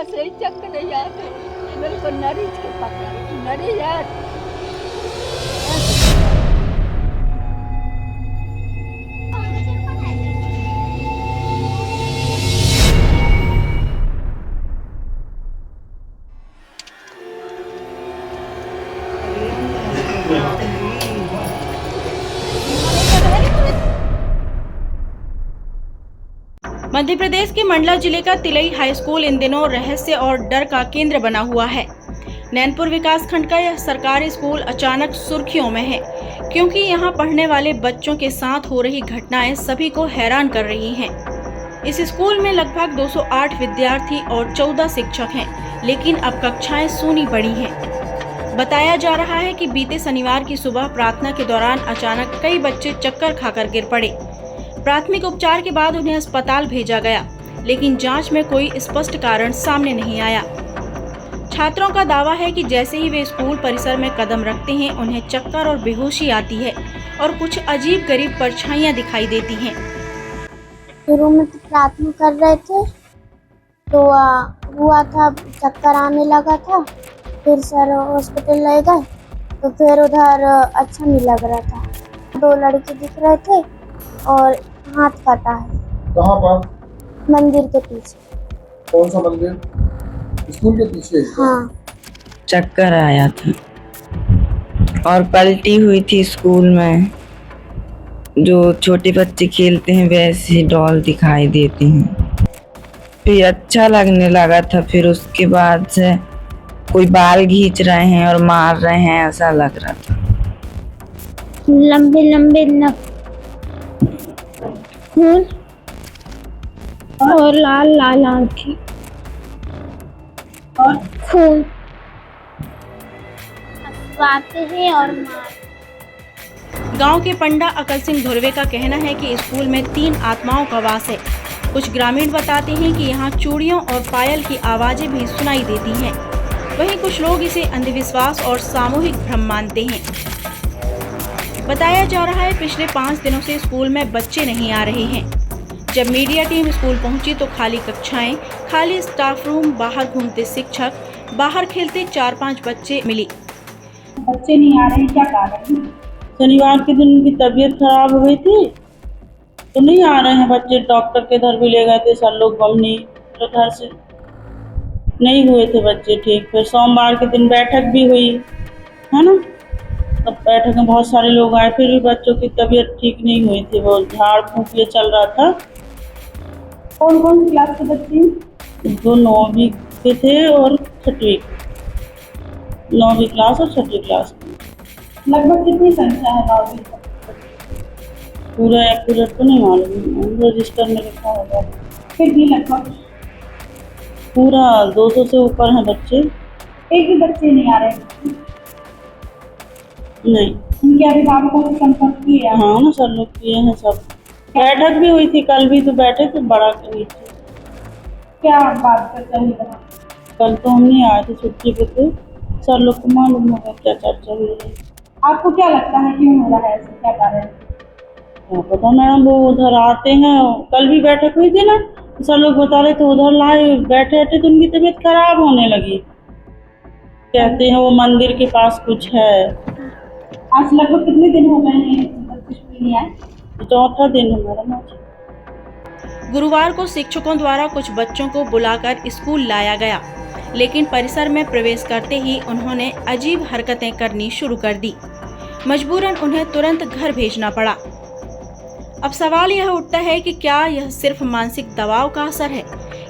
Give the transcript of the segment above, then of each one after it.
बस यही चक्कर नहीं आते, मेरे को नरीज के पकड़ा, नरीज यार। मध्य प्रदेश के मंडला जिले का तिलई हाई स्कूल इन दिनों रहस्य और डर का केंद्र बना हुआ है। नैनपुर विकास खंड का यह सरकारी स्कूल अचानक सुर्खियों में है, क्योंकि यहाँ पढ़ने वाले बच्चों के साथ हो रही घटनाएं सभी को हैरान कर रही हैं। इस स्कूल में लगभग 208 विद्यार्थी और 14 शिक्षक हैं, लेकिन अब कक्षाएं सूनी पड़ी हैं। बताया जा रहा है कि बीते शनिवार की सुबह प्रार्थना के दौरान अचानक कई बच्चे चक्कर खाकर गिर पड़े। प्राथमिक उपचार के बाद उन्हें अस्पताल भेजा गया, लेकिन जांच में कोई स्पष्ट कारण सामने नहीं आया। छात्रों का दावा है कि जैसे ही वे स्कूल परिसर में कदम रखते हैं, उन्हें चक्कर और बेहोशी आती है और कुछ अजीब-गरीब परछाइयां दिखाई देती हैं। शुरू में तो प्रार्थना कर रहे थे तो हुआ था, चक्कर आने लगा था। फिर सर हॉस्पिटल ले गए तो फिर उधर अच्छा नहीं लग रहा था। 2 लड़के दिख रहे थे और हाथ कटा है। कहाँ पर? मंदिर के पीछे। कौन सा मंदिर? स्कूल के पीछे? हाँ। चक्कर आया था और पलटी हुई थी स्कूल में। जो छोटे बच्चे खेलते हैं वैसे डॉल दिखाई देती हैं। फिर अच्छा लगने लगा था, फिर उसके बाद से कोई बाल खींच रहे हैं और मार रहे हैं, ऐसा लग रहा था। लंबे लंबे नख और लाल लाल आंखें और खून बातें हैं और मार। गांव के पंडा अकल सिंह धुर्वे का कहना है कि स्कूल में 3 आत्माओं का वास है। कुछ ग्रामीण बताते हैं कि यहाँ चूड़ियों और पायल की आवाजें भी सुनाई देती हैं। वहीं कुछ लोग इसे अंधविश्वास और सामूहिक भ्रम मानते हैं। बताया जा रहा है पिछले 5 दिनों से स्कूल में बच्चे नहीं आ रहे हैं। जब मीडिया टीम स्कूल पहुंची तो खाली कक्षाएं, खाली स्टाफ रूम, बाहर घूमते शिक्षक, बाहर खेलते 4-5 बच्चे मिली। बच्चे नहीं आ रहे, क्या कारण है? शनिवार के दिन उनकी तबीयत खराब हो गई थी तो नहीं आ रहे हैं बच्चे। डॉक्टर के घर भी ले गए थे सर लोग, बमनी तो घर से नहीं हुए थे बच्चे ठीक। फिर सोमवार के दिन बैठक भी हुई है ना, तब बैठक में बहुत सारे लोग आए, फिर भी बच्चों की तबीयत ठीक नहीं हुई थी। वो झाड़ फूंक ये चल रहा था। कौन कौन सी क्लास के बच्चे? 2 9वीं के थे और 6वीं, 9वीं क्लास और 6वीं क्लास। लगभग कितनी संख्या है 9वीं? पूरा एक्यूरेट तो नहीं मालूम, रजिस्टर में लिखा होगा। फिर भी लगभग पूरा 200 से ऊपर हैं बच्चे। एक भी बच्चे नहीं आ रहे? नहीं। उनके अभिभावकों से संपर्क किया? हाँ ना, सर लोग किए हैं सब। बैठक भी हुई थी, कल भी तो बैठे थे बड़ा के नीचे। क्या बात करते हैं? कल तो हम नहीं आए थे, छुट्टी पे थे। सर लोग को मालूम होगा क्या चर्चा हुई है। आपको क्या लगता है क्यों हो रहा है ऐसे, क्या कारण? क्या पता मैडम, वो उधर आते हैं। कल भी बैठक हुई थी ना, सर लोग बता रहे थे उधर लाए बैठे थे तो उनकी तबीयत खराब होने लगी। कहते हैं वो मंदिर के पास कुछ है। आज लगभग कितने दिन हो गए हैं बच्चे स्कूल नहीं आए? 4था दिन है मैडम आज। गुरुवार को शिक्षकों द्वारा कुछ बच्चों को बुलाकर स्कूल लाया गया, लेकिन परिसर में प्रवेश करते ही उन्होंने अजीब हरकतें करनी शुरू कर दी। मजबूरन उन्हें तुरंत घर भेजना पड़ा। अब सवाल यह उठता है कि क्या यह सिर्फ मानसिक दबाव का असर है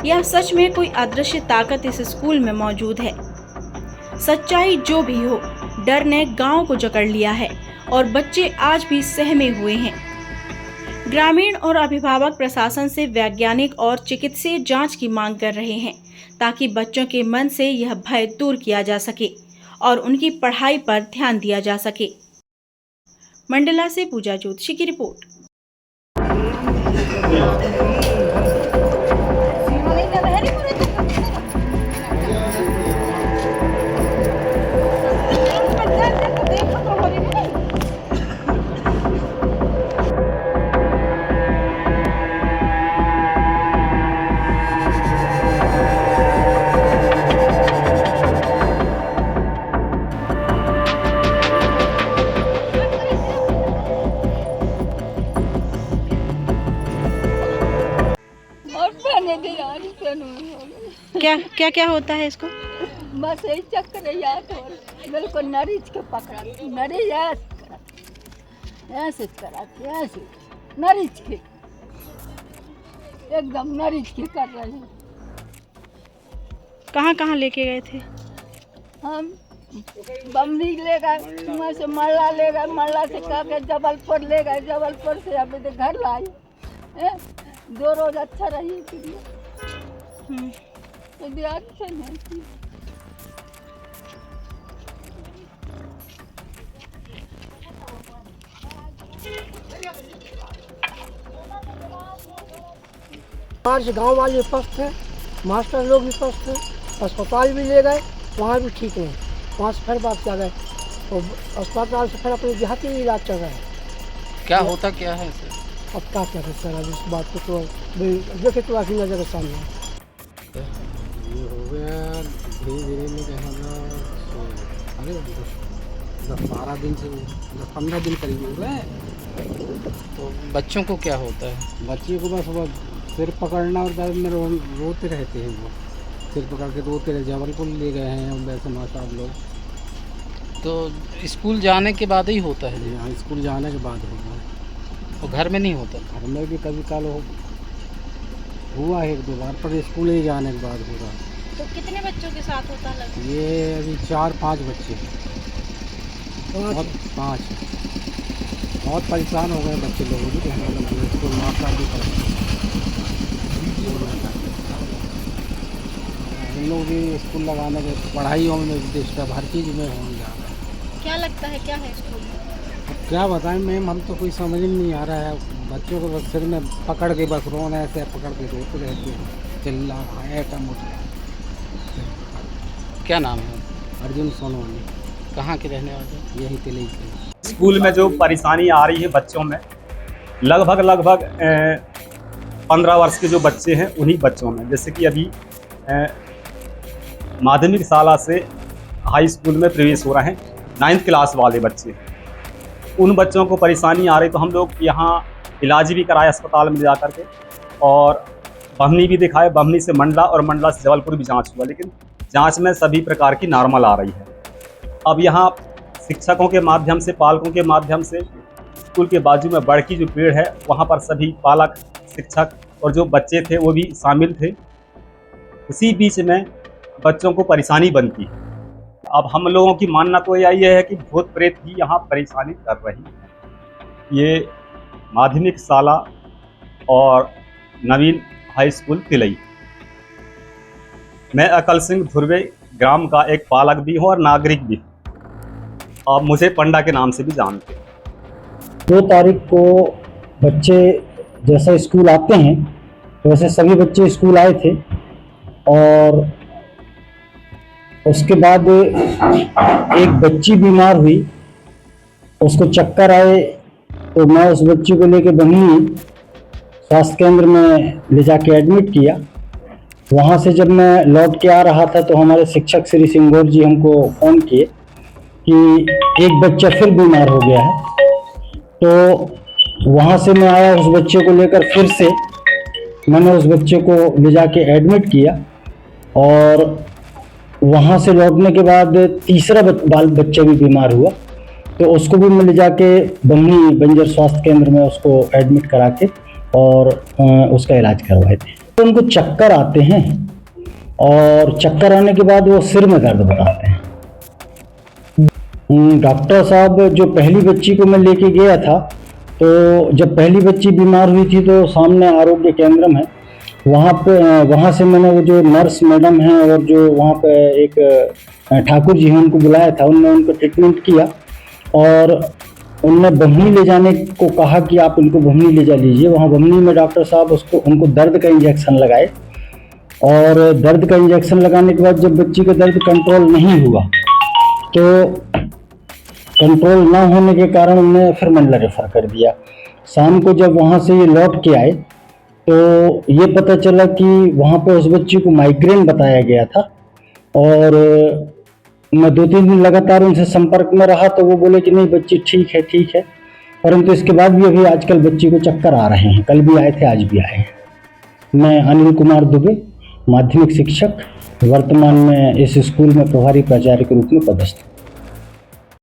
या सच में कोई अदृश्य ताकत इस स्कूल में मौजूद है। सच्चाई जो भी हो, डर ने गांव को जकड़ लिया है और बच्चे आज भी सहमे हुए हैं। ग्रामीण और अभिभावक प्रशासन से वैज्ञानिक और चिकित्सीय जांच की मांग कर रहे हैं, ताकि बच्चों के मन से यह भय दूर किया जा सके और उनकी पढ़ाई पर ध्यान दिया जा सके। मंडला से पूजा ज्योतिषी की रिपोर्ट। क्या क्या होता है इसको? बस यही चक्कर याद हो बिल्कुल नरीच के पकड़ा नरी ऐसे करा ऐसे नरीच के एकदम नरीच के कर रहे हैं। कहाँ कहाँ लेके गए थे? हम बमनी ले गए, वहाँ से मल्ला ले गए, मल्ला से कह के जबलपुर ले गए, जबलपुर से अभी तो घर लाए। 2 रोज अच्छा रही थी अच्छे नहीं थी। आज गांव वाले विपक्ष थे, मास्टर लोग विपक्ष थे, अस्पताल भी ले गए, वहाँ भी ठीक नहीं, वहाँ से फिर वापस आ गए और अस्पताल से फिर अपने देहाती में इलाज चल रहा है। क्या होता क्या है सर? अब क्या क्या सर, अब इस बात को तो देखे तो आखिर नजर के सामने ये हो गया धीरे धीरे में कहना अरे 10-12 दिन से 15 दिन करीब हो गए। तो बच्चों को क्या होता है? बच्चे को बस वो सिर पकड़ना और दर्द में रोते रहते हैं, वो सिर पकड़ के रोते रहे। जबलपुर ले गए हैं वैसे साहब लोग। तो स्कूल जाने के बाद ही होता है? हाँ, स्कूल जाने के बाद होता है। और घर में नहीं होता? घर में भी कभी काल हुआ है 1-2 बार, पर स्कूल ही जाने के बाद होगा। तो कितने बच्चों के साथ होता है? ये अभी 4-5 बच्चे, 5 बहुत परेशान हो गए बच्चे लोग भी। स्कूल मास्टर भी हम लोग भी स्कूल लगाने के पढ़ाइयों में डिस्टर्ब हर चीज़ में होने जा रहा है। क्या लगता है क्या है स्कूल में? अब क्या बताएं मैम, हम तो कोई समझ नहीं आ रहा है। बच्चों को बस सिर में पकड़ के बस रोना ऐसे पकड़ के रोते रहते हैं, चिल्ला ऐसा मोटा। क्या नाम है? अर्जुन सोनवानी। कहाँ के रहने वाले? यही तिलई के। स्कूल में जो परेशानी आ रही है बच्चों में, लगभग 15 वर्ष के जो बच्चे हैं उन्हीं बच्चों में, जैसे कि अभी माध्यमिक शाला से हाई स्कूल में प्रवेश हो रहे हैं 9th क्लास वाले बच्चे, उन बच्चों को परेशानी आ रही। तो हम लोग यहाँ इलाज भी कराए अस्पताल में जा कर के, और बमनी भी दिखाए। बमनी से मंडला और मंडला से जबलपुर भी जांच हुआ, लेकिन जांच में सभी प्रकार की नॉर्मल आ रही है। अब यहाँ शिक्षकों के माध्यम से, पालकों के माध्यम से, स्कूल के बाजू में बड़की जो पेड़ है वहाँ पर सभी पालक, शिक्षक और जो बच्चे थे वो भी शामिल थे। उसी बीच में बच्चों को परेशानी बनती है। अब हम लोगों की मानना तो यही है कि भूत प्रेत ही यहाँ परेशानी कर रही है। ये माध्यमिक शाला और नवीन हाई स्कूल तिलई। मैं अकल सिंह धुर्वे ग्राम का एक पालक भी हूँ और नागरिक भी हूँ। आप मुझे पंडा के नाम से भी जानते हैं। 2 तारीख को बच्चे जैसा स्कूल आते हैं वैसे सभी बच्चे स्कूल आए थे, और उसके बाद एक बच्ची बीमार हुई, उसको चक्कर आए, तो मैं उस बच्ची को लेकर बमनी स्वास्थ्य केंद्र में ले जाके एडमिट किया। वहाँ से जब मैं लौट के आ रहा था तो हमारे शिक्षक श्री सिंगोर जी हमको फ़ोन किए कि एक बच्चा फिर बीमार हो गया है। तो वहाँ से मैं आया, उस बच्चे को लेकर फिर से मैंने उस बच्चे को ले जाके एडमिट किया, और वहाँ से लौटने के बाद तीसरा बच्चा भी बीमार हुआ, तो उसको भी मैं ले जाके बमनी बंजर स्वास्थ्य केंद्र में उसको एडमिट करा के और उसका इलाज करवाए थे। तो उनको चक्कर आते हैं, और चक्कर आने के बाद वो सिर में दर्द बताते हैं। डॉक्टर साहब, जो पहली बच्ची को मैं लेके गया था, तो जब पहली बच्ची बीमार हुई थी तो सामने आरोग्य केंद्र है, वहाँ से मैंने वो जो नर्स मैडम हैं और जो वहाँ पे एक ठाकुर जी हैं उनको बुलाया था। उन्होंने उनको ट्रीटमेंट किया और उनने बमनी ले जाने को कहा कि आप इनको बमनी ले जा लीजिए। वहाँ बमनी में डॉक्टर साहब उनको दर्द का इंजेक्शन लगाए, और दर्द का इंजेक्शन लगाने के बाद जब बच्ची का दर्द कंट्रोल नहीं हुआ तो कंट्रोल ना होने के कारण उन्हें फिर मंडला रेफर कर दिया। शाम को जब वहाँ से ये लौट के आए तो ये पता चला कि वहाँ पे उस बच्ची को माइग्रेन बताया गया था, और मैं 2-3 दिन लगातार उनसे संपर्क में रहा तो वो बोले कि नहीं बच्ची ठीक है, परंतु इसके बाद भी अभी आजकल बच्ची को चक्कर आ रहे हैं। कल भी आए थे, आज भी आए हैं। मैं अनिल कुमार दुबे, माध्यमिक शिक्षक, वर्तमान में इस स्कूल में प्रभारी प्राचार्य के रूप में पदस्थ।